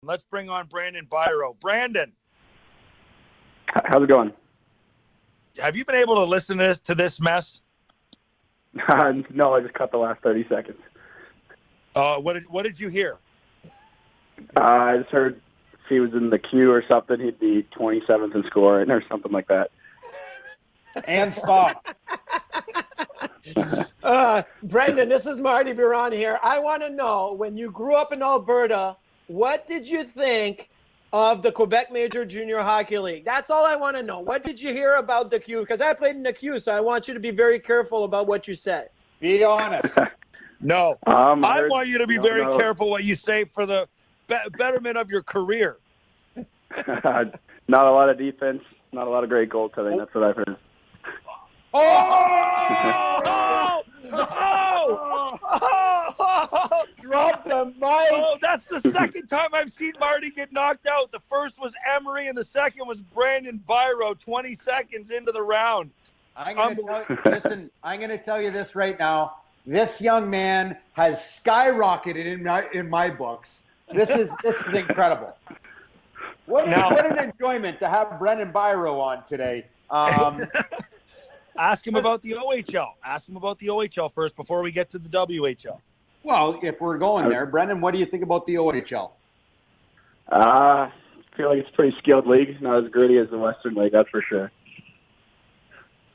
Let's bring on Brandon Biro. Brandon. How's it going? Have you been able to listen to this mess? No, I just cut the last 30 seconds. What did you hear? I just heard if he was in the queue or something, he'd be 27th in scoring or something like that. And stop. Brandon, this is Marty Biro here. I want to know, when you grew up in Alberta, what did you think of the Quebec Major Junior Hockey League? That's all I want to know. What did you hear about the Q? Because I played in the Q, so I want you to be very careful about what you say. Be honest. No. I want you to be very careful what you say for the betterment of your career. Not a lot of defense, not a lot of great goaltending. That's what I've heard. Drop the mic. Oh, that's the second time I've seen Marty get knocked out. The first was Emery, and the second was Brandon Biro, 20 seconds into the round. I'm going to tell you this right now. This young man has skyrocketed in my books. This is incredible. What an enjoyment to have Brandon Biro on today. Ask him about the OHL. Ask him about the OHL first before we get to the WHL. Well, if we're going there, Brendan, what do you think about the OHL? I feel like it's a pretty skilled league. Not as gritty as the Western League, that's for sure.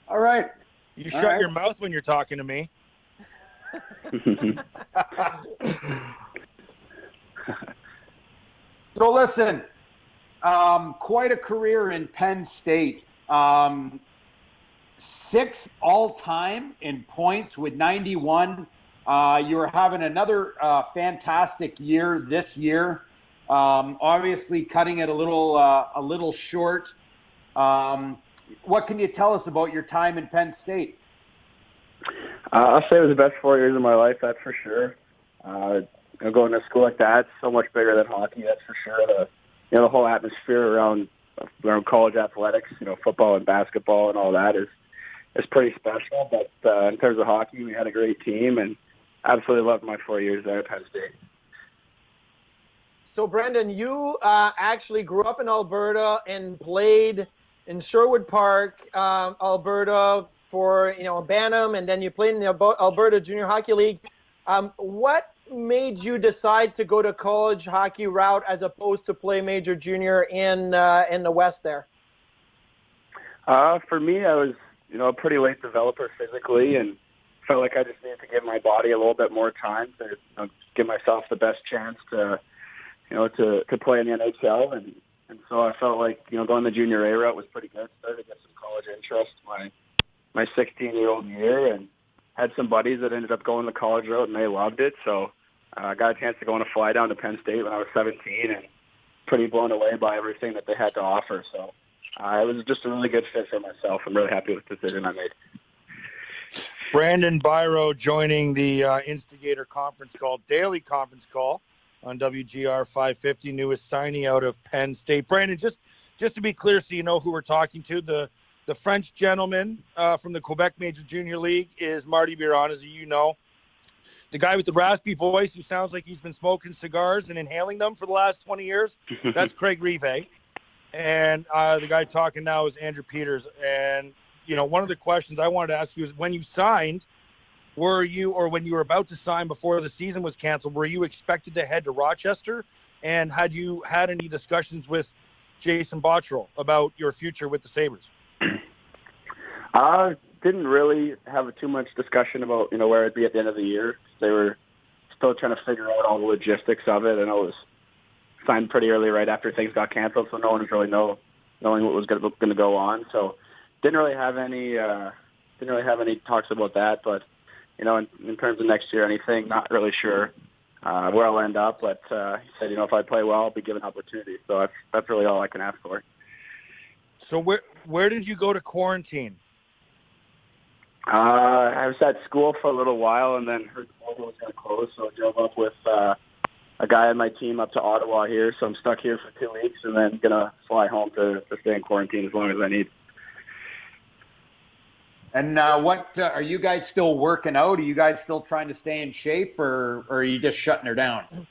All right. You shut your mouth when you're talking to me. So listen, quite a career in Penn State. 6th all-time in points with 91. You're having another fantastic year this year. Obviously, cutting it a little short. What can you tell us about your time in Penn State? I'll say it was the best 4 years of my life, that's for sure. Going to school like that, so much bigger than hockey, that's for sure. The whole atmosphere around college athletics, football and basketball and all that is pretty special. But in terms of hockey, we had a great team, and absolutely loved my 4 years there at Penn State. So, Brandon, you actually grew up in Alberta and played in Sherwood Park, Alberta, for Bantam, and then you played in the Alberta Junior Hockey League. What made you decide to go to college hockey route as opposed to play major junior in the West there? For me, I was a pretty late developer physically, and felt like I just needed to give my body a little bit more time to give myself the best chance to play in the NHL, and so I felt like going the junior A route was pretty good. Started to get some college interest my 16-year-old year, and had some buddies that ended up going the college route, and they loved it. So I got a chance to go on a fly down to Penn State when I was 17, and pretty blown away by everything that they had to offer. So it was just a really good fit for myself. I'm really happy with the decision I made. Brandon Biro joining the Instigator conference call, daily conference call on WGR 550, newest signee out of Penn State. Brandon, just to be clear so you know who we're talking to, the French gentleman from the Quebec Major Junior League is Marty Biro, as you know. The guy with the raspy voice who sounds like he's been smoking cigars and inhaling them for the last 20 years, that's Craig Rive. And the guy talking now is Andrew Peters. And, one of the questions I wanted to ask you is, when you signed, when you were about to sign before the season was canceled, were you expected to head to Rochester? And had you had any discussions with Jason Botterill about your future with the Sabres? Didn't really have too much discussion about, where I'd be at the end of the year. They were still trying to figure out all the logistics of it, and I was signed pretty early right after things got canceled, so no one was really knowing what was going to go on. So didn't really have any talks about that. But in terms of next year, anything, not really sure where I'll end up. But he said, if I play well, I'll be given opportunities. So that's really all I can ask for. So where did you go to quarantine? I was at school for a little while, and then heard the border was going to close, so I drove up with a guy on my team up to Ottawa here. So I'm stuck here for 2 weeks, and then going to fly home to stay in quarantine as long as I need. And what are you guys still working out? Are you guys still trying to stay in shape, or are you just shutting her down?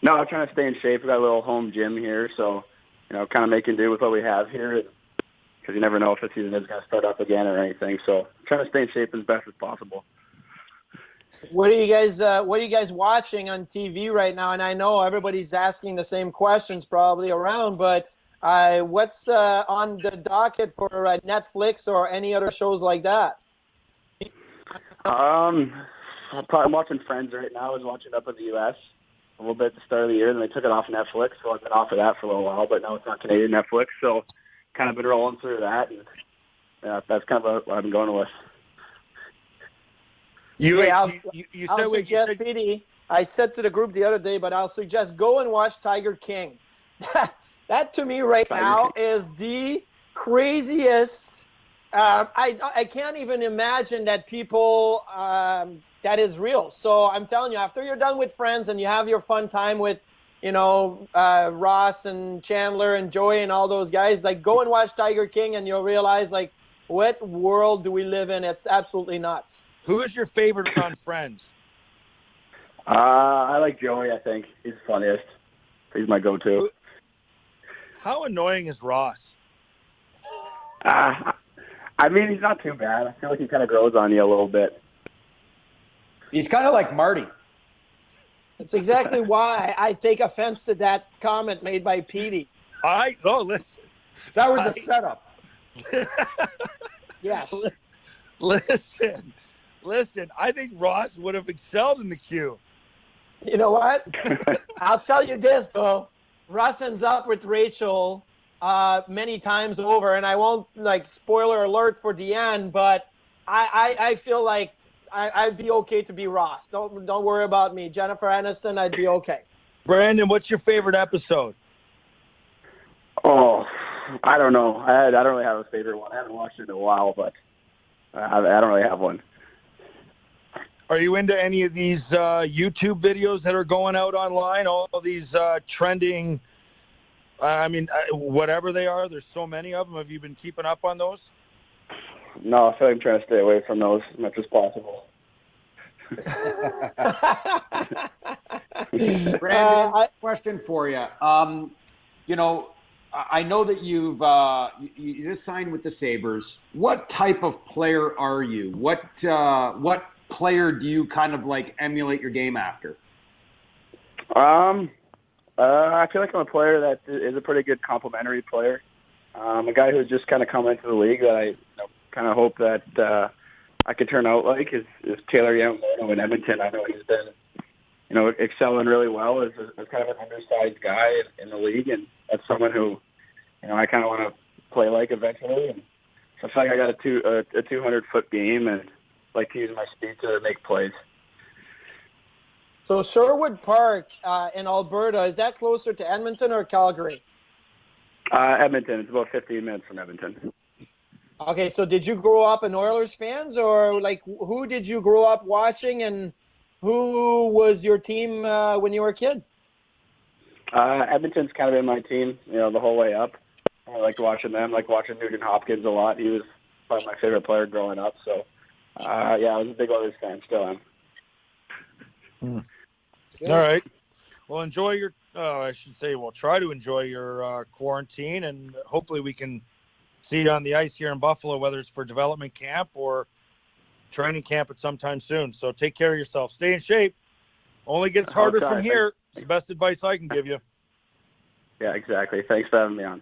No, I'm trying to stay in shape. We got a little home gym here, so kind of making do with what we have here, because you never know if the season is going to start up again or anything. So trying to stay in shape as best as possible. What are you guys watching on TV right now? And I know everybody's asking the same questions probably around, but what's on the docket for Netflix or any other shows like that? I'm watching Friends right now. I was watching up in the U.S. a little bit at the start of the year, and they took it off Netflix, so I've been off of that for a little while, but now it's on Canadian Netflix, so kind of been rolling through that, and that's kind of what I've been going with. Petey, I said to the group the other day, but I'll suggest go and watch Tiger King. That to me right now is the craziest. I can't even imagine that people that is real. So I'm telling you, after you're done with Friends and you have your fun time with, Ross and Chandler and Joey and all those guys, like go and watch Tiger King and you'll realize like what world do we live in? It's absolutely nuts. Who is your favorite on Friends? I like Joey, I think. He's the funniest. He's my go-to. How annoying is Ross? I mean, he's not too bad. I feel like he kind of grows on you a little bit. He's kind of like Marty. That's exactly why I take offense to that comment made by Petey. Listen. That was a setup. Yes. Listen, I think Ross would have excelled in the queue. You know what? I'll tell you this, though. Russ ends up with Rachel many times over, and I won't, spoiler alert for the end, but I feel like I'd be okay to be Ross. Don't worry about me. Jennifer Aniston, I'd be okay. Brandon, what's your favorite episode? Oh, I don't know. I don't really have a favorite one. I haven't watched it in a while, but I don't really have one. Are you into any of these YouTube videos that are going out online? All these trending, whatever they are, there's so many of them. Have you been keeping up on those? No, I feel like I'm trying to stay away from those as much as possible. Brandon, question for you. I know that you just signed with the Sabres. What type of player are you? What player do you kind of emulate your game after? I feel like I'm a player that is a pretty good complementary player. A guy who's just kind of come into the league that I kind of hope that I could turn out like is Taylor Yamamoto in Edmonton. I know he's been, excelling really well as kind of an undersized guy in the league, and that's someone who, I kind of want to play like eventually. And so I feel like I got a 200-foot game and like to use my speed to make plays. So Sherwood Park in Alberta, is that closer to Edmonton or Calgary? Edmonton. It's about 15 minutes from Edmonton. Okay, so did you grow up an Oilers fans, or who did you grow up watching, and who was your team when you were a kid? Edmonton's kind of been my team, the whole way up. I liked watching them, like watching Nugent Hopkins a lot. He was probably my favorite player growing up. So, I was a big Oilers fan, still am. All right. Well, enjoy your, try to enjoy your quarantine, and hopefully we can see you on the ice here in Buffalo, whether it's for development camp or training camp at some time soon. So take care of yourself. Stay in shape. Only gets harder from here. It's the best advice I can give you. Yeah, exactly. Thanks for having me on.